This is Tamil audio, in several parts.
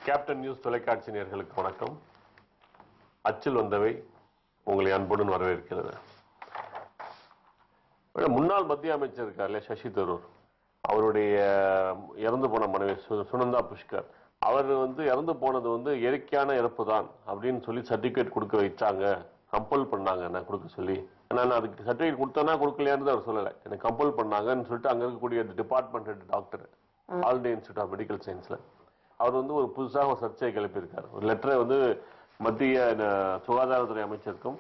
கேப்டன் நியூஸ் தொலைக்காட்சி நேயர்களுக்கு வணக்கம். அச்சில் வந்தவை உங்களை அன்புடன் வரவேற்கிறது. முன்னாள் மத்திய அமைச்சர் இருக்கார்ல சசி தரூர், அவருடைய இறந்து போன மனைவி சுனந்தா புஷ்கர், அவர் இறந்து போனது இயற்கையான இறப்பு தான் அப்படின்னு சொல்லி சர்டிபிகேட் கொடுக்க வச்சாங்க, கம்பல் பண்ணாங்க என்ன கொடுக்க சொல்லி. நான் அதுக்கு சர்டிபிகேட் கொடுத்தேன்னா கொடுக்கலையான்னு அவர் சொல்லலை, எனக்கு கம்பல் பண்ணாங்கன்னு சொல்லிட்டு அங்க இருக்கக்கூடிய department head doctor All India Institute of Medical சயின்ஸ்ல அவர் ஒரு புதுசாக ஒரு சர்ச்சையை கிளப்பியிருக்காரு. ஒரு லெட்டரை மத்திய சுகாதாரத்துறை அமைச்சருக்கும்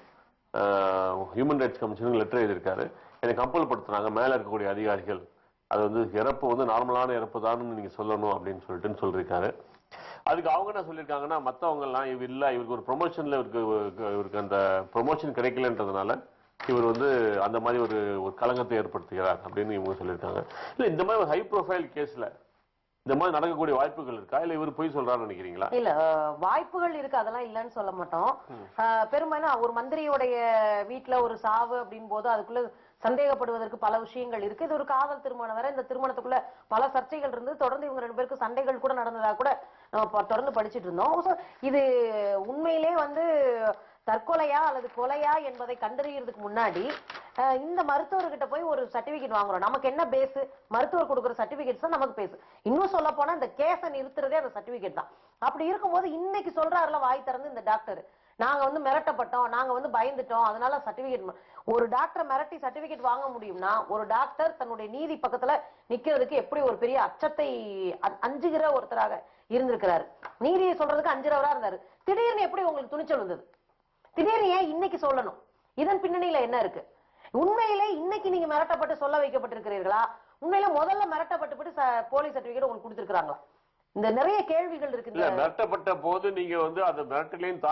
ஹியூமன் ரைட்ஸ் கமிஷனுக்கும் லெட்டர் எழுதியிருக்காரு. எனக்கு கம்பல் படுத்துறாங்க மேல இருக்கக்கூடிய அதிகாரிகள், அது இறப்பு நார்மலான இறப்பு தான் நீங்க சொல்லணும் அப்படின்னு சொல்லிட்டு சொல்லியிருக்காரு. அதுக்கு அவங்க என்ன சொல்லியிருக்காங்கன்னா, மற்றவங்க எல்லாம் இவருக்கு ஒரு ப்ரொமோஷன்ல இவருக்கு அந்த ப்ரொமோஷன் கிடைக்கலன்றதுனால இவர் அந்த மாதிரி ஒரு களங்கத்தை ஏற்படுத்துகிறார் அப்படின்னு இவங்க சொல்லியிருக்காங்க. இல்ல இந்த மாதிரி ஒரு ஹை ப்ரொஃபைல் கேஸ்ல இந்த மாதிரி நடக்கக்கூடிய வாய்ப்புகள் இருக்கா, இல்ல இவர் போய் சொல்றாருன்னு நினைக்கிறீங்களா? இல்ல, வாய்ப்புகள் இருக்கு, அதெல்லாம் இல்லன்னு சொல்ல மாட்டோம். பெரும்பாலும் ஒரு மந்திரியோடைய வீட்டுல ஒரு சாவு அப்படின் போது அதுக்குள்ள சந்தேகப்படுவதற்கு பல விஷயங்கள் இருக்கு. இது ஒரு காதல் திருமணம் வேற, இந்த திருமணத்துக்குள்ள பல சர்ச்சைகள் இருந்து தொடர்ந்து இவங்க 2 பேருக்கு சண்டைகள் கூட நடந்ததா கூட நம்ம தொடர்ந்து படிச்சுட்டு இருந்தோம். இது உண்மையிலே தற்கொலையா அல்லது கொலையா என்பதை கண்டறியறதுக்கு முன்னாடி இந்த மருத்துவர்கிட்ட போய் ஒரு சர்டிபிகேட் வாங்குறோம். நமக்கு என்ன பேஸ்? மருத்துவர் கொடுக்குற சர்டிபிகேட் தான் நமக்கு பேசு. இன்னும் சொல்ல போனா இந்த கேஸை நிறுத்துறதே அந்த சர்டிபிகேட் தான். அப்படி இருக்கும்போது இன்னைக்கு சொல்றாருல வாய் திறந்து இந்த டாக்டர், நாங்க மிரட்டப்பட்டோம், நாங்க பயந்துட்டோம், அதனால சர்டிபிகேட். ஒரு டாக்டர் மிரட்டி சர்டிபிகேட் வாங்க முடியும்னா ஒரு டாக்டர் தன்னுடைய நீதி பக்கத்துல நிக்கிறதுக்கு எப்படி ஒரு பெரிய அச்சத்தை அஞ்சுகிற ஒருத்தராக இருந்திருக்கிறாரு. நீதியை சொல்றதுக்கு அஞ்சுறவரா இருந்தாரு. திடீர்னு எப்படி உங்களுக்கு துணிச்சல் வந்தது? திடீர்னு ஏன் இன்னைக்கு சொல்லணும்? இதன் பின்னணியில என்ன இருக்கு? உண்மையிலே இன்னைக்கு நீங்க மிரட்டப்பட்டு சொல்ல வைக்கப்பட்டிருக்கிறீர்களா? உண்மையில முதல்ல மிரட்டப்பட்டு போலீஸ் சர்டிபிகேட் உங்களுக்கு கொடுத்திருக்காங்களா? இந்த நிறைய கேள்விகள் இருக்கு. மிரட்டப்பட்ட போது நீங்க அந்த மிரட்டலையும்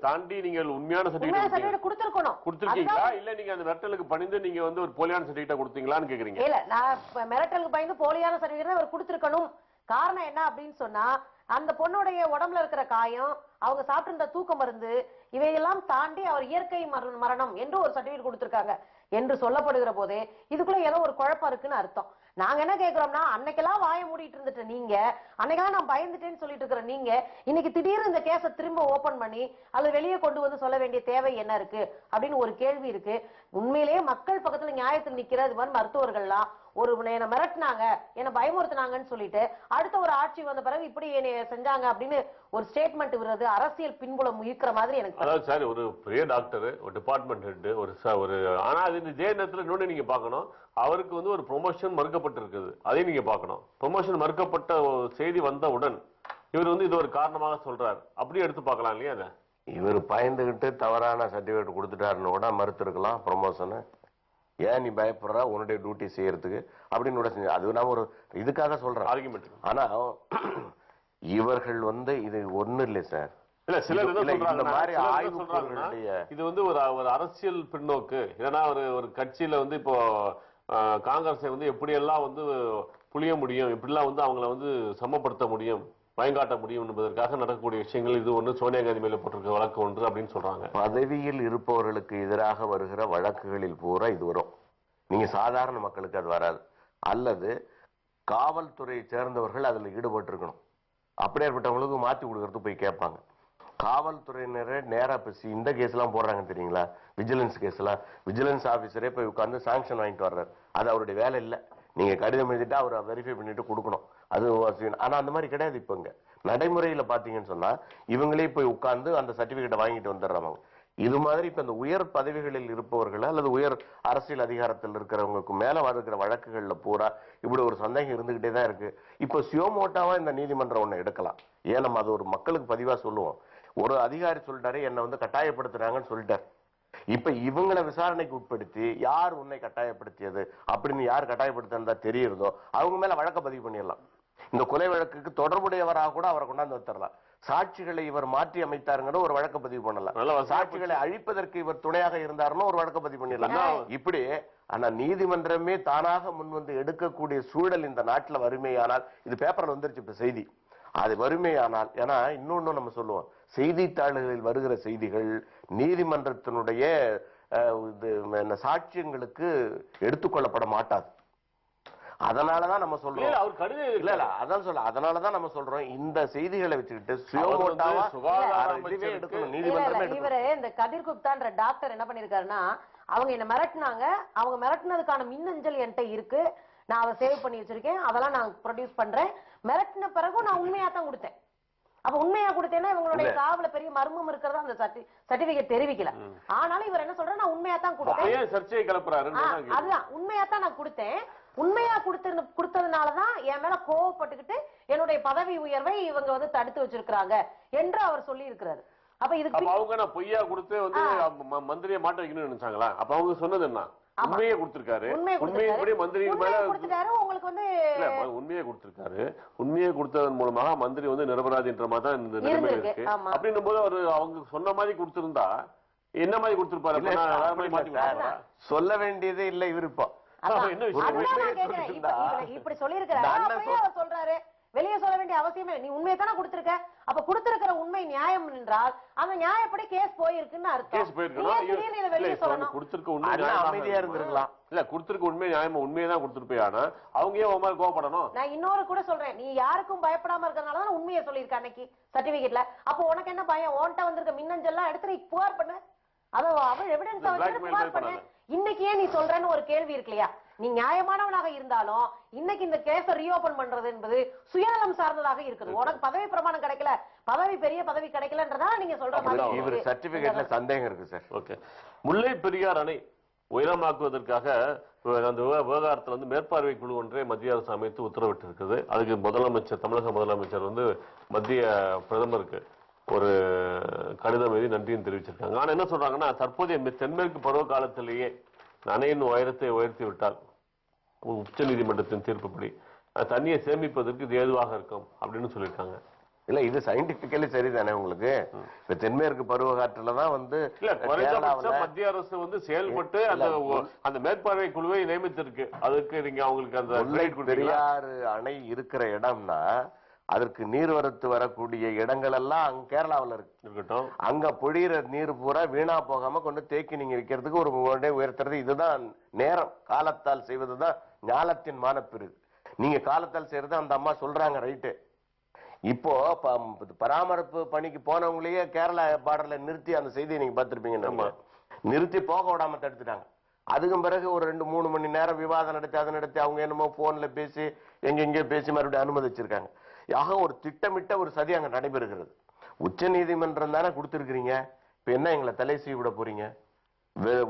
தாண்டி நீங்க உண்மையான சர்டிபிகேட் கொடுத்திருக்கீங்களா, இல்ல நீங்க அந்த மிரட்டலுக்கு பணிந்து நீங்க ஒரு போலியான சர்டிபிகேட் கொடுத்தீங்களான்னு கேக்குறீங்க? இல்ல, நான் மிரட்டலுக்கு பயந்து போலியான சர்டிபிகேட் அவர் கொடுத்திருக்கணும். காரணம் என்ன அப்படின்னு சொன்னா, அந்த பொண்ணுடைய உடம்புல இருக்கிற காயம், அவங்க சாப்பிட்டு தூக்க மருந்து, இவையெல்லாம் தாண்டி அவர் இயற்கை மரணம் என்று ஒரு சர்டிபிகேட் கொடுத்திருக்காங்க என்று சொல்லப்படுகிற போதே இதுக்குள்ள ஏதோ ஒரு குழப்பம் இருக்குன்னு அர்த்தம். நாங்க என்ன கேட்கிறோம்னா, அன்னைக்கெல்லாம் வாய மூடிட்டு இருந்துட்டு நீங்க, அன்னைக்கெல்லாம் நான் பயந்துட்டேன்னு சொல்லிட்டு இருக்கிற நீங்க, இன்னைக்கு திடீர்னு இந்த கேஸை திரும்ப ஓபன் பண்ணி அல்லது வெளியே கொண்டு சொல்ல வேண்டிய தேவை என்ன இருக்கு அப்படின்னு ஒரு கேள்வி இருக்கு. உண்மையிலேயே மக்கள் பக்கத்துல நியாயத்தில் நிக்கிற இது மாதிரி மருத்துவர்கள்லாம் ஒரு என்ன மிரட்டினாங்க, என்ன பயமுறுத்தினாங்கன்னு சொல்லிட்டு அடுத்த ஒரு ஆட்சி வந்த பிறகு இப்படி என்ன செஞ்சாங்க அப்படின்னு ஒரு ஸ்டேட்மெண்ட் விடுறது அரசியல் பின்புலம் இருக்கிற மாதிரி எனக்கு. அதாவது சார், ஒரு பெரிய டாக்டர், ஒரு டிபார்ட்மெண்ட் ஹெட், ஒரு ஆனா இது இதே நேரத்தில் இன்னொன்னு நீங்க பார்க்கணும், அவருக்கு ஒரு ப்ரொமோஷன் மறுக்கப்பட்டிருக்குது. அதையும் நீங்க பார்க்கணும். ப்ரொமோஷன் மறுக்கப்பட்ட செய்தி வந்தவுடன் இவர் இது ஒரு காரணமாக சொல்றாரு, அப்படியே எடுத்து பார்க்கலாம் இல்லையா? அதை இவர் பயந்துகிட்டு தவறான சர்டிபிகேட் கொடுத்துட்டாருன்னு கூட மறுத்திருக்கலாம் ப்ரொமோஷனு. ஏன் நீ பயப்படுற, உன்னுடைய டியூட்டி செய்யறதுக்கு அப்படின்னு கூட செஞ்சு, அது நான் ஒரு இதுக்காக சொல்றேன் ஆர்குமெண்ட். ஆனா இவர்கள் இது ஒண்ணு இல்லை சார். இல்ல சிலர் இந்த மாதிரி இது ஒரு அரசியல் பின்னோக்கு. ஏன்னா ஒரு கட்சியில இப்போ காங்கிரஸை எப்படியெல்லாம் புளிய முடியும், இப்படிலாம் அவங்களை சமப்படுத்த முடியும், பயங்காட்ட முடியும் என்பதற்காக நடக்கக்கூடிய விஷயங்கள் இது ஒன்று. சோனியா காந்தி மேல போட்டிருக்க வழக்கு ஒன்று அப்படின்னு சொல்றாங்க. பதவியில் இருப்பவர்களுக்கு எதிராக வருகிற வழக்குகளில் பூரா இது வரும். நீங்க சாதாரண மக்களுக்கு அது வராது. அல்லது காவல்துறையை சேர்ந்தவர்கள் அதுல ஈடுபட்டு இருக்கணும். அப்படியேற்பட்டவங்களுக்கு மாத்தி கொடுக்கறது போய் கேட்பாங்க. காவல்துறையினரே நேரா பேசி இந்த கேஸ் எல்லாம் போடுறாங்க தெரியுங்களா, விஜிலன்ஸ் கேஸ் எல்லாம். விஜிலன்ஸ் ஆபீசரே போய் உட்கார்ந்து சாங்ஷன் வாங்கிட்டு வர்றாரு. அது அவருடைய வேலை இல்லை. நீங்க கடிதம் எழுதிட்டா அவரை வெரிஃபை பண்ணிட்டு கொடுக்கணும். அது ஆனா அந்த மாதிரி கிடையாது. இப்ப இங்க நடைமுறையில பாத்தீங்கன்னு சொன்னா இவங்களே போய் உட்கார்ந்து அந்த சர்டிபிகேட்டை வாங்கிட்டு வந்துடுறாங்க. இது மாதிரி இப்ப இந்த உயர் பதவிகளில் இருப்பவர்கள் அல்லது உயர் அரசியல் அதிகாரத்தில் இருக்கிறவங்களுக்கு மேல இருக்கிற வழக்குகள்ல பூரா இப்படி ஒரு சந்தேகம் இருந்துகிட்டே தான் இருக்கு. இப்ப சியோமோட்டாவா இந்த நீதிமன்றம் ஒண்ணு எடுக்கலாம். ஏன் நம்ம அது ஒரு மக்களுக்கு பதிவா சொல்லுவோம். ஒரு அதிகாரி சொல்லிட்டாரு, என்னை கட்டாயப்படுத்துறாங்கன்னு சொல்லிட்டாரு. இப்ப இவங்களை விசாரணைக்கு உட்படுத்தி யார் உன்னை கட்டாயப்படுத்தியது அப்படின்னு யார் கட்டாயப்படுத்தினதா தெரியுறதோ அவங்க மேல வழக்க பதிவு பண்ணிடலாம். இந்த கொலை வழக்குக்கு தொடர்புடையவராக கூட அவரை கொண்டாந்து வச்சிடலாம். சாட்சிகளை இவர் மாற்றி அமைத்தாருங்கிற ஒரு வழக்க பதிவு பண்ணலாம். சாட்சிகளை அழிப்பதற்கு இவர் துணையாக இருந்தாருன்னு ஒரு வழக்க பதிவு பண்ணிடலாம். இப்படி ஆனா நீதிமன்றமே தானாக முன்வந்து எடுக்கக்கூடிய சூழல் இந்த நாட்டுல வறுமையானால், இது பேப்பர்ல வந்துருச்சு இப்ப செய்தி, அது வறுமையானால். ஏன்னா இன்னொன்னு நம்ம சொல்லுவோம், செய்தித்தாள்களில் வருகிற செய்திகள் நீதிமன்றத்தினுடைய சாட்சியங்களுக்கு எடுத்துக்கொள்ளப்பட மாட்டாது. அதனாலதான் நம்ம சொல்றோம். அவர் கடிதம் இல்ல அதான் சொல்ல, அதனாலதான் நம்ம சொல்றோம் இந்த செய்திகளை வச்சுக்கிட்டு சுயமோட்டாவா எடுக்கணும், நீதிமன்றமே எடுக்கணும். இவரு இந்த கதிர் குப்தான்ற டாக்டர் என்ன பண்ணிருக்காருன்னா, அவங்க என்ன மிரட்டினாங்க, அவங்க மிரட்டினதுக்கான மின்னஞ்சல் என்கிட்ட இருக்கு, நான் அதை சேவ் பண்ணி வச்சிருக்கேன், அதெல்லாம் நான் ப்ரொடியூஸ் பண்றேன், மிரட்டின பிறகு நான் உண்மையா தான் கொடுத்தேன். அப்ப உண்மையா கொடுத்தேன்னா இவங்களுடைய சாவுல பெரிய மர்மம் இருக்கிறதா அந்த சர்டிபிகேட் தெரிவிக்கல. ஆனாலும் இவர் என்ன சொல்ற, நான் உண்மையா தான் கொடுத்தேன், சர்ச்சையை கிளப்புறாரு. அதுதான் உண்மையா தான் நான் கொடுத்தேன், உண்மையா கொடுத்ததுனாலதான் என் மேல கோவப்பட்டுக்கிட்டு என்னுடைய பதவி உயர்வை இவங்க வந்து தடுத்து வச்சிருக்காங்க என்று அவர் சொல்லி இருக்கிறாரு. அப்ப இதுக்கு அவங்க நான் பொய்யா கொடுத்து வந்து மந்திரியை மாட்ட வைக்கணும்னு நினைச்சாங்களா? அப்ப அவங்க சொன்னது என்ன? உண்மையை கொடுத்திருக்காரு, உண்மையின்படி மந்திரி மேல உங்களுக்கு வந்து உண்மையை கொடுத்திருக்காரு. உண்மையை கொடுத்ததன் மூலமாக மந்திரி வந்து நிரபராதின்ற மாதிரி தான் இந்த நிலைமையில இருக்கு. அப்படின்னும் போது அவரு அவங்க சொன்ன மாதிரி கொடுத்திருந்தா என்ன மாதிரி கொடுத்திருப்பாரு? சொல்ல வேண்டியதே இல்லை இவர். இப்போ இப்படி சொல்லியிருக்கிறாரு, சொல்றாரு வெளியே சொல்ல வேண்டிய அவசியமே, நீ உண்மையை தானே கொடுத்திருக்க, அப்ப கொடுத்திருக்கிற உண்மை நியாயம் என்றால் அந்த நியாயப்படி கேஸ் போயிருக்குன்னு அர்த்தம். வெளியே சொல்லணும், அமைதியா இருந்திருக்கலாம். இல்ல கொடுத்திருக்க உண்மை நியாயம், உண்மையை தான் கொடுத்திருப்பேன். ஆனா அவங்க ஏன் உமார் கோவப்படணும்? நான் இன்னொரு கூட சொல்றேன், நீ யாருக்கும் பயப்படாம இருக்கிறதுனாலதான் உண்மையை சொல்லியிருக்க அன்னைக்கு சர்டிபிகேட்ல. அப்போ உனக்கு என்ன பயம்? உன்கிட்ட வந்திருக்க மின்னஞ்சல்லாம் எடுத்து நீ புகார் பண்ணு, அவ எவிடன்ஸ் புகார் பண்ணு. இன்னைக்கு ஏன் நீ சொல்றேன்னு ஒரு கேள்வி இருக்கு இல்லையா? நீ நியாயமானவனாக இருந்தாலும் இன்னைக்கு இந்த கேஸ ரீஓபன் பண்றது என்பது சுயநலம் சார்ந்ததாக இருக்குது. உனக்கு பதவி பிரமாணம் கிடைக்கல, பதவி பெரிய பதவி கிடைக்கலன்றதா நீங்க சொல்ற மாதிரி இவர் சர்டிபிகேட்ல சந்தேகம் இருக்கு சார். ஓகே, முல்லை பெரியார் அணை உயரமாக்குவதற்காக அந்த விவகாரத்தில் வந்து மேற்பார்வை குழு ஒன்றை மத்திய அரசு அமைத்து உத்தரவிட்டு இருக்குது. அதுக்கு முதலமைச்சர், தமிழக முதலமைச்சர் வந்து மத்திய பிரதமருக்கு ஒரு கடிதம் எழுதி நன்றியும் தெரிவிச்சிருக்காங்க. ஆனா என்ன சொல்றாங்கன்னா, தற்போதைய தென்மேற்கு பருவ காலத்திலேயே அணையின் உயரத்தை உயர்த்தி விட்டால் உச்ச நீதிமன்றத்தின் தீர்ப்புப்படி தண்ணியை சேமிப்பதற்கு இது ஏதுவாக இருக்கும் அப்படின்னு சொல்லியிருக்காங்க. இல்ல இது சயின்டிபிக்கலி சரிதானே உங்களுக்கு? இப்ப தென்மேற்கு பருவகாற்றுலதான் வந்து மத்திய அரசு வந்து செயல்பட்டு அந்த மேற்பார்வை குழுவை நியமித்திருக்கு. அதுக்கு நீங்க அவங்களுக்கு அந்த பெரியாறு அணை இருக்கிற இடம்னா அதற்கு நீர்வரத்து வரக்கூடிய இடங்கள் எல்லாம் அங்க கேரளாவில் இருக்கட்டும், அங்க பொழியிற நீர் பூரா வீணா போகாம கொண்டு தேக்கி நீங்க வைக்கிறதுக்கு ஒரு உயர்த்துறது. இதுதான் நேரம், காலத்தால் செய்வதுதான் ஞாலத்தின் மானப்பெரு. நீங்க காலத்தால் செய்யறது அந்த அம்மா சொல்றாங்க, ரைட்டு. இப்போ பராமரிப்பு பணிக்கு போனவங்களையே கேரளா பார்டர்ல நிறுத்தி அந்த செய்தியை நீங்க பார்த்திருப்பீங்க, நிறுத்தி போக விடாம தடுத்துட்டாங்க. அதுக்கும் பிறகு ஒரு 2-3 மணி நேரம் விவாதம் நடத்தி அதை நடத்தி அவங்க என்னமோ போன்ல பேசி எங்கெங்கே பேசி மறுபடியும் அனுமதிச்சிருக்காங்க. ஆக ஒரு திட்டமிட்ட ஒரு சதி அங்க நடைபெறுகிறது. உச்ச நீதிமன்றம் தானே கொடுத்திருக்கிறீங்க, இப்ப என்ன எங்களை தலை சீவி விட போறீங்க?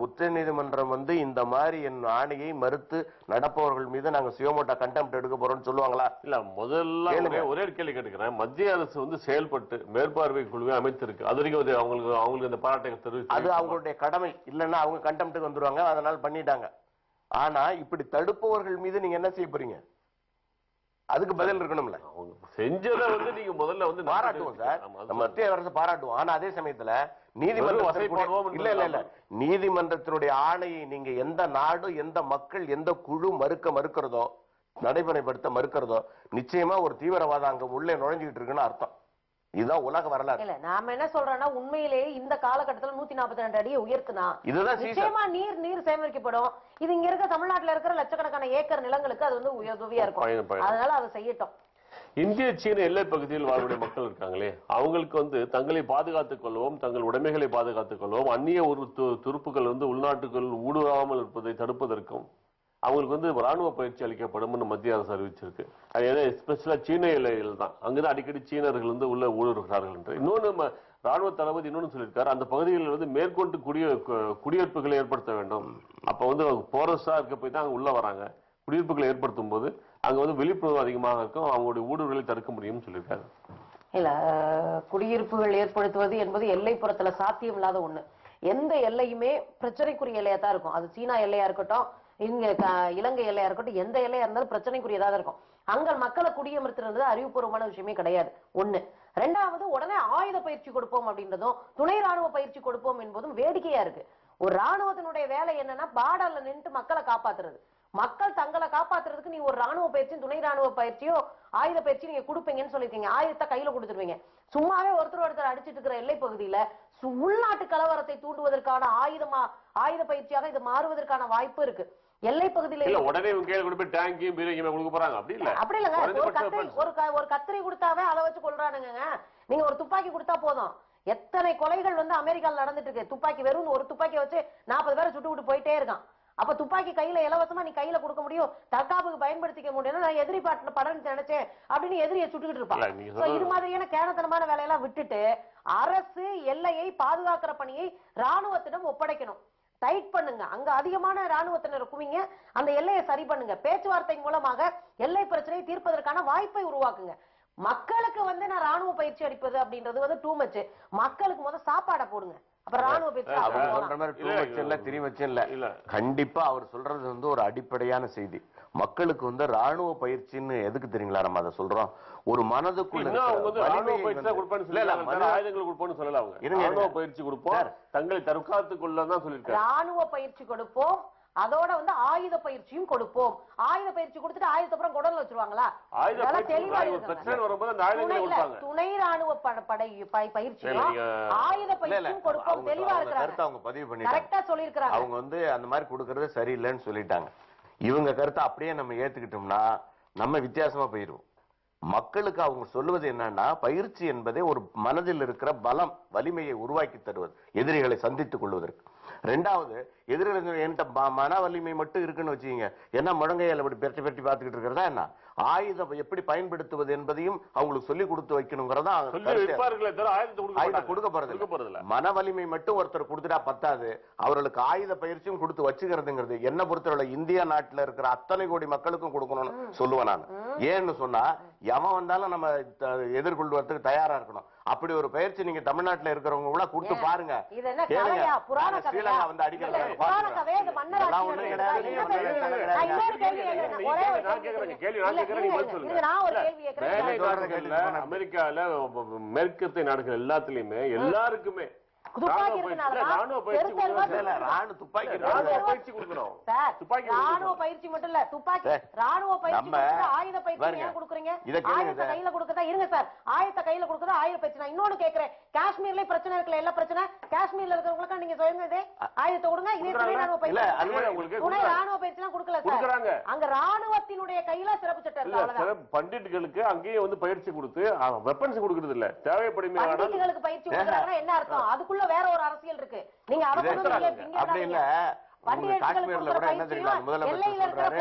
உச்ச நீதிமன்றம் வந்து இந்த மாதிரி என் ஆணையை மறுத்து நடப்பவர்கள் மீது நாங்க சுயமோட்டா கண்டெம்ட் எடுக்க போறோம்னு சொல்லுவாங்களா? இல்ல முதல்ல ஒரே கேள்வி கேட்டுக்கிறேன். மத்திய அரசு வந்து செயல்பட்டு மேற்பார்வை குழுவை அமைத்திருக்கு, அது வரைக்கும் அவங்களுக்கு அந்த பாராட்டை தெரிவிச்சு அது அவங்களுடைய கடமை. இல்லைன்னா அவங்க கண்டெம்ட்டுக்கு வந்துருவாங்க, அதனால பண்ணிட்டாங்க. ஆனா இப்படி தடுப்பவர்கள் மீது நீங்க என்ன செய்ய போறீங்க? அதுக்கு பதில் இருக்கணும்ல. செஞ்சதை வந்து நீங்க முதல்ல வந்து பாராட்டுவோம் சார், நம்ம மத்திய அரசு பாராட்டுவோம். ஆனா அதே சமயத்துல நீதிமன்றத்தினுடைய ஆணையை நீங்க எந்த நாடு, எந்த மக்கள், எந்த குழு மறுக்கிறதோ, நடைமுறைப்படுத்த மறுக்கிறதோ, நிச்சயமா ஒரு தீவிரவாதம் அங்க உள்ளே நுழைஞ்சுக்கிட்டு இருக்குன்னு அர்த்தம். இதுதான் உலக வரலாறு. இல்ல நாம என்ன சொல்றோம்னா, உண்மையிலேயே இந்த காலகட்டத்தில் 142 அடியை உயர்த்தினா நிச்சயமா நீர் சேமிக்கப்படும். இது இங்க இருக்க தமிழ்நாட்டுல இருக்கிற லட்சக்கணக்கான ஏக்கர் நிலங்களுக்கு அது வந்து உதவியா இருக்கும். அதனால அதை செய்யட்டும். இந்திய சீன எல்லை பகுதியில் வாழக்கூடிய மக்கள் இருக்காங்களே, அவங்களுக்கு வந்து தங்களை பாதுகாத்துக் கொள்ளவும், தங்கள் உடைமைகளை பாதுகாத்துக் கொள்ளவும், அந்நிய ஒரு துருப்புகள் வந்து உள்நாட்டுக்குள் ஊடுருவாமல் இருப்பதை தடுப்பதற்கும் அவங்களுக்கு வந்து ராணுவ பயிற்சி அளிக்கப்படும் மத்திய அரசு அறிவிச்சிருக்கு. அது ஏன்னா எஸ்பெஷலா சீன எல்லையில் தான், அங்குதான் அடிக்கடி சீனர்கள் வந்து உள்ள ஊடுருகிறார்கள் என்று. இன்னொன்னு ராணுவ தளபதி இன்னொன்னு சொல்லியிருக்காரு, அந்த பகுதிகளில் வந்து மேற்கொண்டு குடியிருப்புகளை ஏற்படுத்த வேண்டும். அப்ப வந்து போரஸ்டா இருக்க போய் தான் அங்க உள்ள வராங்க. குடியிருப்புகளை ஏற்படுத்தும் போது அங்க வந்து விழிப்புணர்வு அதிகமாக இருக்கும், அவங்களுடைய ஊடுருவலை தடுக்க முடியும்னு சொல்லியிருக்காரு. இல்ல குடியிருப்புகள் ஏற்படுத்துவது என்பது எல்லைப்புறத்துல சாத்தியம் இல்லாத ஒண்ணு. எந்த எல்லையுமே பிரச்சனைக்குரிய எல்லையா தான் இருக்கும். அது சீனா எல்லையா இருக்கட்டும், இங்க இலங்கை எல்லையா இருக்கட்டும், எந்த எல்லையா இருந்தாலும் பிரச்சனைக்குரியதாக இருக்கும். அங்க மக்களை குடியமர்த்துறது அறிவுபூர்வமான விஷயமே கிடையாது. ஒண்ணு. ரெண்டாவது, உடனே ஆயுத பயிற்சி கொடுப்போம் அப்படின்றதும் துணை ராணுவ பயிற்சி கொடுப்போம் என்பதும் வேடிக்கையா இருக்கு. ஒரு ராணுவத்தினுடைய வேலை என்னன்னா பார்டர்ல நின்று மக்களை காப்பாத்துறது. மக்கள் தங்களை காப்பாத்துறதுக்கு நீ ஒரு ராணுவ பயிற்சியும் துணை ராணுவ பயிற்சியோ ஆயுத பயிற்சி நீங்க கொடுப்பீங்கன்னு சொல்லிருக்கீங்க. ஆயுதத்தை கையில கொடுத்துருவீங்க. சும்மாவே ஒருத்தர் அடிச்சிட்டு இருக்கிற எல்லை பகுதியில உள்நாட்டு கலவரத்தை தூண்டுவதற்கான ஆயுத பயிற்சியாக இது மாறுவதற்கான வாய்ப்பு இருக்கு. எல்லை பகுதியில இல்ல உடனே இவங்க கையில கொண்டு போய் டேங்கையும் பீரங்கியுமே கொடுக்க போறாங்க அப்படி இல்ல. அப்படி இல்லங்க. ஒரு கத்திரி கொடுத்தாவே அதை வச்சு கொள்றானுங்க. நீங்க ஒரு துப்பாக்கி கொடுத்தா போதும். எத்தனை கொலைகள் வந்து அமெரிக்கால நடந்துட்டு இருக்கு. துப்பாக்கி வெறும் ஒரு துப்பாக்கி வச்சு 40 பேரை சுட்டு விட்டு போயிட்டே இருக்கான். அப்ப துப்பாக்கி கையில இலவசமா நீ கையில கொடுக்க முடியும், தற்காப்புக்கு பயன்படுத்திக்க முடியும். நான் எதிரி படம் நினைச்சேன் அப்படின்னு எதிரியை சுட்டுக்கிட்டு இருப்பான். இது மாதிரியான கேனத்தனமான வேலையெல்லாம் விட்டுட்டு அரசு எல்லையை பாதுகாக்கிற பணியை ராணுவத்திடம் ஒப்படைக்கணும். டைட் பண்ணுங்க. அங்க அதிகமான ராணுவத்தினர் குவிங்க. அந்த எல்லையை சரி பண்ணுங்க. பேச்சுவார்த்தை மூலமாக எல்லை பிரச்சனையை தீர்ப்பதற்கான வாய்ப்பை உருவாக்குங்க. மக்களுக்கு வந்து நான் ராணுவ பயிற்சி அளிப்பது அப்படின்றது வந்து டூ மச். மக்களுக்கு முதல் சாப்பாடை போடுங்க, அப்புறம் ராணுவ பயிற்சி இல்ல. கண்டிப்பா அவர் சொல்றது வந்து ஒரு அடிப்படையான செய்தி. மக்களுக்கு வந்து ராணுவ பயிற்சின்னு எதுக்கு தெரியுங்களா நம்ம அதை சொல்றோம்? ஒரு மனதுக்குள்ள பயிற்சி கொடுப்போம், தங்களை தற்காத்துக் கொள்ளதான் சொல்லிருக்காங்க. ராணுவ பயிற்சி கொடுப்போம், அதோட வந்து ஆயுத பயிற்சியும் கொடுப்போம். ஆயுத பயிற்சி கொடுத்துட்டு ஆயுதத்தை அப்புறம் குடல்ல வச்சிருவாங்களா? துணை ராணுவ படை பயிற்சியும் ஆயுத பயிற்சியும் கொடுப்போம். தெளிவா இருக்கிறாங்க, அவங்க பதிவு பண்ணி கரெக்டா சொல்லிருக்காங்க. அவங்க வந்து அந்த மாதிரி கொடுக்கறது சரியில்லைன்னு சொல்லிட்டாங்க. இவங்க கருத்தை அப்படியே நம்ம ஏத்துக்கிட்டோம்னா நம்ம வித்தியாசமா போயிருவோம். மக்களுக்கு அவங்க சொல்லுவது என்னன்னா, பயிற்சி என்பதே ஒரு மனதில் இருக்கிற பலம் வலிமையை உருவாக்கி தருவது, எதிரிகளை சந்தித்துக் கொள்வதற்கு. ரெண்டாவது, எதிரிகள் என்கிட்ட மன வலிமை மட்டும் இருக்குன்னு வச்சுக்கீங்க, என்ன முழங்கையால் அப்படி பெருட்டி பெருட்டி பார்த்துக்கிட்டு இருக்கிறதா என்ன? ஆயுதம் எப்படி பயன்படுத்துவது என்பதையும் அவங்களுக்கு சொல்லி கொடுத்து வைக்கணுங்கிறதா. கொடுக்க போறது மன வலிமை மட்டும் ஒருத்தர் கொடுத்துட்டா பத்தாது, அவர்களுக்கு ஆயுத பயிற்சியும் கொடுத்து வச்சுக்கிறதுங்கிறது என்ன பொறுத்தவரை இந்தியா நாட்டில் இருக்கிற அத்தனை கோடி மக்களுக்கும் கொடுக்கணும்னு சொல்லுவேன் நான். ஏன்னு சொன்னா எவன் வந்தாலும் நம்ம எதிர்கொள்வதற்கு தயாரா இருக்கணும். அப்படி ஒரு பயிற்சி நீங்க தமிழ்நாட்டில் இருக்கிறவங்க கூட கொடுத்து பாருங்க. ஸ்ரீலங்கா வந்து அடிக்கிறாங்க. அமெரிக்கால மேற்கத்திய நாடுகள் எல்லாத்துலயுமே எல்லாருக்குமே ராணுவ பயிற்சி மட்டும் இல்ல, துப்பாக்கி ராணுவ பயிற்சி ஆயுத பயிற்சி கொடுக்குறீங்க. ஆயுத கையில கொடுக்கறதா இருங்க சார், ஆயுத கையில கொடுக்கறதா ஆயுத பயிற்சி. நான் இன்னொன்னு கேட்கிறேன், காஷ்மீர்ல பிரச்சனை இருக்குல்ல, எல்லா பிரச்சனை காஷ்மீர்ல இருக்கிறவங்களுக்கு நீங்க சொல்லுங்க, ஆயுதத்தை கொடுங்க. இதே துணை ராணுவ பயிற்சி, துணை ராணுவ பயிற்சி எல்லாம் கொடுக்கல சார். அங்க ராணுவத்தினுடைய கையில சிறப்பு சட்டம் இருக்கு. பண்டிட்டுகளுக்கு அங்கேயே வந்து பயிற்சி கொடுத்து வெப்பன்ஸ் கொடுக்கறது இல்ல, தேவைப்படும் பண்டிட்டுகளுக்கு பயிற்சி கொடுக்கறாங்கன்னா என்ன அர்த்தம்? அதுக்குள்ள வேற ஒரு அரசியல் இருக்கு. நீங்க அப்படி இல்ல. காஷ்மீர்ல கூட என்ன தெரியுமா முதலமைச்சர் சொல்றாரு,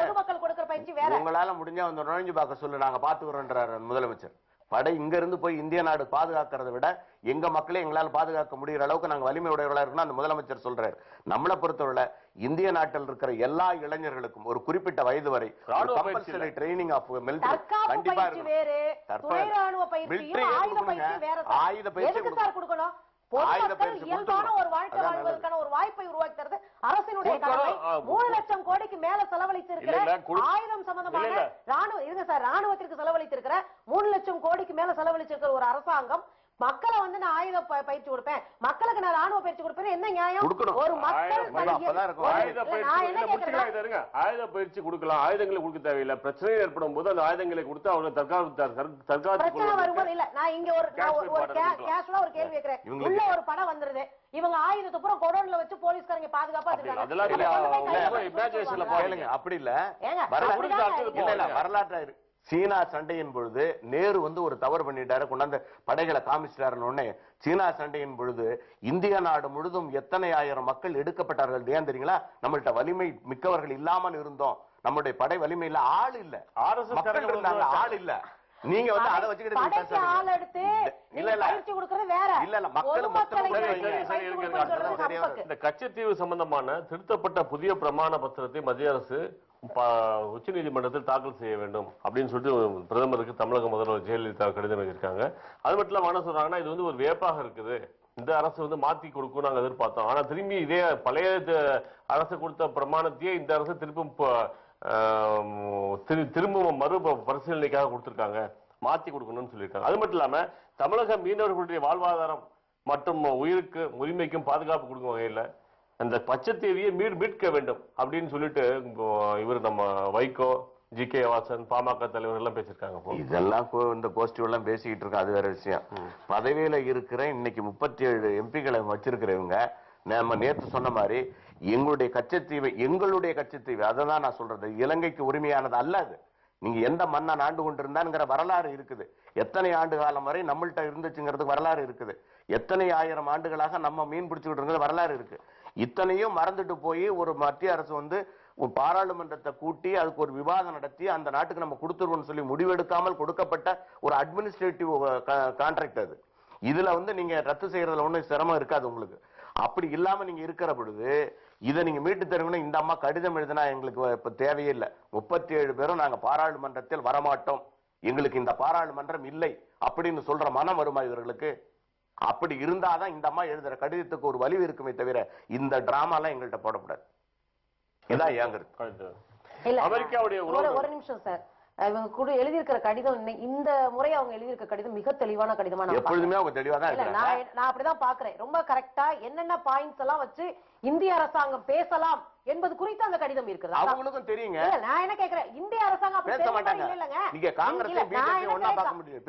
உங்களால முடிஞ்சா வந்து நுழைஞ்சு பார்க்க சொல்லு, நாங்க பாத்துக்கிறோம்ன்றாரு முதலமைச்சர். படை இங்க இருந்து போய் இந்திய நாடு பாதுகாக்கிறத விட எங்க மக்களே எங்களால பாதுகாக்க முடியற அளவுக்கு நாங்க வலிமை உடையவர்களா இருக்கணும் அந்த முதலமைச்சர் சொல்றாரு. நம்மளை பொறுத்தவரை இந்திய நாட்டில் இருக்கிற எல்லா இளைஞர்களுக்கும் ஒரு குறிப்பிட்ட வயது வரை கம்பல்சரி ட்ரைனிங் ஆஃப் மிலிட்டரி கண்டிப்பா இருக்கு. ஆயுத பயிற்சி கொடுக்கணும். இயல்பான ஒரு வாழ்க்கை வாழ்வதற்கான ஒரு வாய்ப்பை உருவாக்கி தருது அரசினுடைய கடமை. 3 லட்சம் கோடிக்கு மேல செலவழித்திருக்கிற ஆயுதம் சம்பந்தமாக ராணுவத்திற்கு செலவழித்திருக்கிற 3 லட்சம் கோடிக்கு மேல செலவழிச்சிருக்கிற ஒரு அரசாங்கம் மக்களை வந்து நான் ஆயுத பயிற்சி கொடுப்பேன், மக்களுக்கு நான் ராணுவ பயிற்சி கொடுப்பேன், என்ன நியாயம்? ஒரு ஆயுத பயிற்சி கொடுக்கலாம், ஆயுதங்களை கொடுக்க தேவையில்லை. பிரச்சனை ஏற்படும் போது அந்த ஆயுதங்களை கொடுத்து அவங்க பிரச்சனை வரும்போது இல்ல. நான் இங்க ஒரு கேஷுவலா ஒரு கேள்வி கேட்கிறேன். உள்ள ஒரு படம் வந்துருது, இவங்க ஆயுதத்தை பூரா கொடோன்ல வச்சு போலீஸ்காரங்க பாதுகாப்பா இருக்காங்க. அப்படி இல்ல, வரலாற்று சீனா சண்டையின் பொழுது நேரு வந்து ஒரு தவறு பண்ணிட்டாரு, கொண்டாந்து படைகளை காமிச்சிட்டாருன்னு சீனா சண்டையின் பொழுது இந்திய நாடு முழுதும் எத்தனை ஆயிரம் மக்கள் எடுக்கப்பட்டார்கள். ஏன் தெரியுங்களா? நம்மள்ட்ட வலிமை மிக்கவர்கள் இல்லாமல் இருந்தோம், நம்மளுடைய படை வலிமை இல்ல, ஆள் இல்ல, மக்கள் இருந்தாங்க, ஆள் இல்ல. நீங்க வந்து அதை வச்சுக்கிட்டு இந்த கச்சத்தீவு சம்பந்தமான திருத்தப்பட்ட புதிய பிரமாண பத்திரத்தை மத்திய அரசு உச்ச நீதிமன்றத்தில் தாக்கல் செய்ய வேண்டும் அப்படின்னு சொல்லிட்டு பிரதமருக்கு தமிழக முதல்வர் ஜெயலலிதா கடிதம் எழுதியிருக்காங்க. அது மட்டும் இல்லாம என்ன சொல்றாங்கன்னா, இது வந்து ஒரு வியப்பாக இருக்குது, இந்த அரசு வந்து மாத்தி கொடுக்கும் நாங்க எதிர்பார்த்தோம், ஆனா திரும்பி இதே பழைய அரசு கொடுத்த பிரமாணத்தையே இந்த அரசு திரும்பவும் மறு பரிசீலனைக்காக கொடுத்திருக்காங்க, மாத்தி கொடுக்கணும்னு சொல்லியிருக்காங்க. அது மட்டும் இல்லாம தமிழக மீனவர்களுடைய வாழ்வாதாரம் மற்றும் உயிருக்கு உரிமைக்கும் பாதுகாப்பு கொடுக்கும் வகையில் அந்த பச்சைத்தீவியை மீட்க வேண்டும் அப்படின்னு சொல்லிட்டு இவர் நம்ம வைகோ, ஜி.கே. வாசன், பாமக தலைவர் எல்லாம் பேசியிருக்காங்க. இதெல்லாம் இந்த பாசிட்டிவ் எல்லாம் பேசிக்கிட்டு இருக்கோம், அது வேற விஷயம். பதவியில இருக்கிற இன்னைக்கு 37 எம்பிக்களை வச்சிருக்கிறவங்க நம்ம நேற்று சொன்ன மாதிரி எங்களுடைய கச்சத்தீவு அதை தான் நான் சொல்றது. இலங்கைக்கு உரிமையானது அல்ல அது. நீங்க எந்த மன்னன் ஆண்டு கொண்டிருந்தாங்கிற வரலாறு இருக்குது. எத்தனை ஆண்டு காலம் வரை நம்மள்ட்ட இருந்துச்சுங்கிறது வரலாறு இருக்குது. எத்தனை ஆயிரம் ஆண்டுகளாக நம்ம மீன் பிடிச்சுக்கிட்டு இருக்கிறது வரலாறு இருக்கு. இத்தனையும் மறந்துட்டு போய் ஒரு மத்திய அரசு வந்து பாராளுமன்றத்தை கூட்டி அதுக்கு ஒரு விவாதம் நடத்தி அந்த நாட்டுக்கு நம்ம கொடுத்துருவோம்னு சொல்லி முடிவெடுக்காமல் கொடுக்கப்பட்ட ஒரு அட்மினிஸ்ட்ரேட்டிவ் கான்ட்ராக்ட் அது. இதுல வந்து நீங்க ரத்து செய்யறதுல ஒன்றும் சிரமம் இருக்காது உங்களுக்கு. அப்படி இல்லாம நீங்க இருக்கிற பொழுது இதை நீங்க மீட்டு தருவீங்கன்னா இந்த அம்மா கடிதம் எழுதினா எங்களுக்கு இப்ப தேவையே இல்லை, 37 பேரும் நாங்க பாராளுமன்றத்தில் வரமாட்டோம், எங்களுக்கு இந்த பாராளுமன்றம் இல்லை அப்படின்னு சொல்ற மனம் வருமா இவர்களுக்கு? அப்படி இருந்தாதான் இந்த அம்மா எழுதுற கடிதத்துக்கு ஒரு வலிவு இருக்குமே தவிர இந்த டிராமாலாம் எங்கள்கிட்ட போடக்கூடாது. இதான் ஏங்கிறது. அமெரிக்காவுடைய ஒரு நிமிஷம் சார், இவங்க கூட எழுதியிருக்கிற கடிதம் இந்த முறை அவங்க எழுதியிருக்கிற கடிதம் மிக தெளிவான கடிதமா எப்பொழுதுமே அவங்க தெளிவா தான். நான் அப்படிதான் பாக்குறேன். ரொம்ப கரெக்டா என்னென்ன பாயிண்ட்ஸ் எல்லாம் வச்சு இந்திய அரசாங்கம் பேசலாம் என்பது குறித்து அந்த கடிதம் இருக்குது. அவங்களுக்கும் தெரியுங்க. நான் என்ன கேக்குறேன், இந்திய அரசாங்கம் பேச மாட்டாங்க. நீங்க காங்கிரஸ் பிஜேபி ஒண்ணா பார்க்க முடியும்.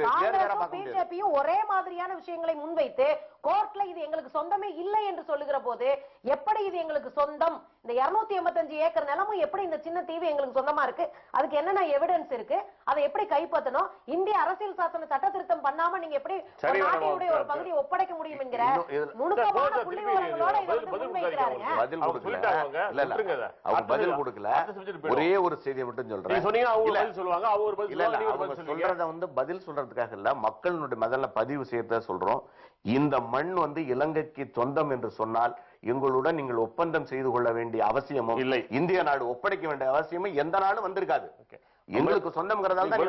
பிஜேபியும் ஒரே மாதிரியான விஷயங்களை முன்வைத்து கோர்ட்ல இது எங்களுக்கு சொந்தமே இல்லை என்று சொல்லுகிற போது எப்படி இது எங்களுக்கு சொந்தம், இந்த 285 ஏக்கர் நிலமும் எப்படி இந்த சின்ன தீவு எங்களுக்கு சொந்தமா இருக்கு, அதுக்கு என்னென்ன எவிடன்ஸ் இருக்கு, அதை எப்படி கைப்பற்றணும், இந்திய அரசியல் சாசன சட்ட திருத்தம் பண்ணாம நீங்க எப்படி நாட்டினுடைய ஒரு பகுதியை ஒப்படைக்க முடியும் என்கிற நுணுக்கமான புள்ளிவிவரங்களோட இதை முன்வைக்கிறாங்க. பதில் கொடுக்கல. ஒரே ஒரு செய்தியை மட்டும் சொல்றேன். சொல்றத வந்து பதில் சொல்றதுக்காக இல்ல, மக்களுடைய முதல்ல பதிவு செய்யறத சொல்றோம். இந்த மண் வந்து இலங்கைக்கு சொந்தம் என்று சொன்னால் எங்களுடன் நீங்கள் ஒப்பந்தம் செய்து கொள்ள வேண்டிய அவசியமும் இல்லை, இந்திய நாடு ஒப்படைக்க வேண்டிய அவசியமும் எந்த நாடும் வந்திருக்காது. எங்களுக்கு சொந்தம்ங்கிறதால தான்.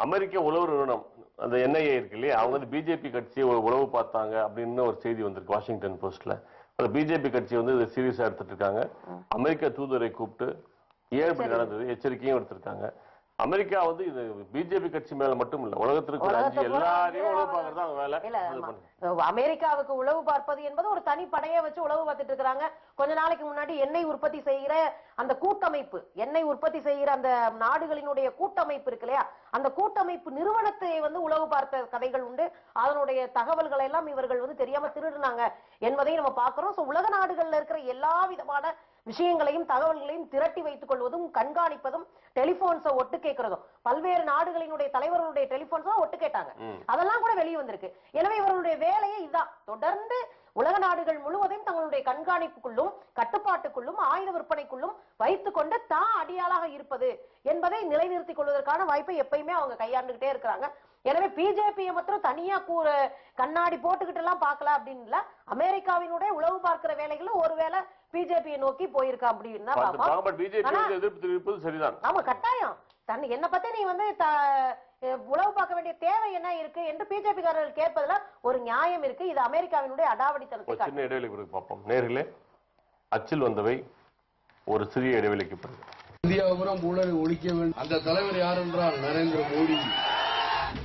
அமெரிக்க உளவு நிறுவனம் அந்த NIA இருக்கு இல்லையா, அவங்க வந்து பிஜேபி கட்சியை உளவு பார்த்தாங்க அப்படின்னு ஒரு செய்தி வந்திருக்கு வாஷிங்டன் போஸ்ட்ல. அந்த பிஜேபி கட்சி வந்து இதை சீரியஸா எடுத்துட்டு இருக்காங்க. அமெரிக்க தூதரை கூப்பிட்டு ஏன் இப்படி நடந்தது எச்சரிக்கையும் எடுத்திருக்காங்க. அமெரிக்கா வந்து இது பிஜேபி கட்சி மேல மட்டும் இல்ல, உலகத்திற்கு எல்லாரையும் உளவு பார்க்கறதா வேலை. அமெரிக்காவுக்கு உளவு பார்ப்பது என்பது ஒரு தனி படையை வச்சு உளவு பார்த்துட்டு இருக்காங்க. கொஞ்ச நாளைக்கு முன்னாடி எண்ணெய் உற்பத்தி செய்கிற அந்த கூட்டமைப்பு, எண்ணெய் உற்பத்தி செய்கிற அந்த நாடுகளினுடைய கூட்டமைப்பு இருக்கு இல்லையா, அந்த கூட்டமைப்பு நிறுவனத்தை வந்து உளவு பார்த்த கதைகள் உண்டு. அதனுடைய தகவல்களை எல்லாம் இவர்கள் வந்து தெரியாம திருடுனாங்க என்பதையும் நம்ம பார்க்கிறோம். உலக நாடுகள்ல இருக்கிற எல்லா விதமான விஷயங்களையும் தகவல்களையும் திரட்டி வைத்துக் கொள்வதும் கண்காணிப்பதும் டெலிபோன்ஸை ஒட்டு கேட்கிறதும், பல்வேறு நாடுகளினுடைய தலைவர்களுடைய டெலிபோன்ஸ் ஒட்டு கேட்டாங்க, அதெல்லாம் கூட வெளியே வந்திருக்கு. எனவே இவர்களுடைய வேலையை இதுதான். தொடர்ந்து உலக நாடுகள் முழுவதையும் தங்களுடைய கண்காணிப்புக்குள்ளும் கட்டுப்பாட்டுக்குள்ளும் ஆயுத விற்பனைக்குள்ளும் வைத்துக் கொண்டு தான் அடியாளாக இருப்பது என்பதை நிலைநிறுத்திக் கொள்வதற்கான வாய்ப்பை எப்பயுமே அவங்க கையாண்டுகிட்டே இருக்கிறாங்க. எனவே பிஜேபியை மாத்திரம் தனியா கண்ணாடி போட்டுக்கிட்டு எல்லாம் பார்க்கல அப்படின்னு இல்ல, அமெரிக்காவினுடைய உளவு பார்க்கிற வேலைகளும் ஒருவேளை பிஜேபியை நோக்கி போயிருக்கா அப்படின்னா ஆமா கட்டாயம். என்ன பத்தி நீ வந்து உளவு பார்க்க வேண்டிய தேவை என்ன இருக்கு என்று பிஜேபி காரர்கள் கேட்பதுல ஒரு நியாயம் இருக்கு. இது அமெரிக்காவினுடைய அடாவடித்தனத்தை. சின்ன இடைவெளி பார்ப்போம் நேர்களே. அச்சில் வந்தவை ஒரு சிறிய இடைவெளிக்கு பிறகு. இந்தியாவுரம் ஊழலை ஒழிக்க வேண்டும். அந்த தலைவர் யார் என்றால் நரேந்திர மோடி.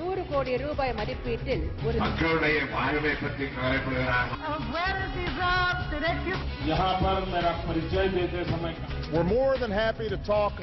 100 கோடி ரூபாய் மதிப்பீட்டில் ஒரு மக்களுடைய வாழ்வை பற்றி கவலைப்படுகிறார். We're more than happy to talk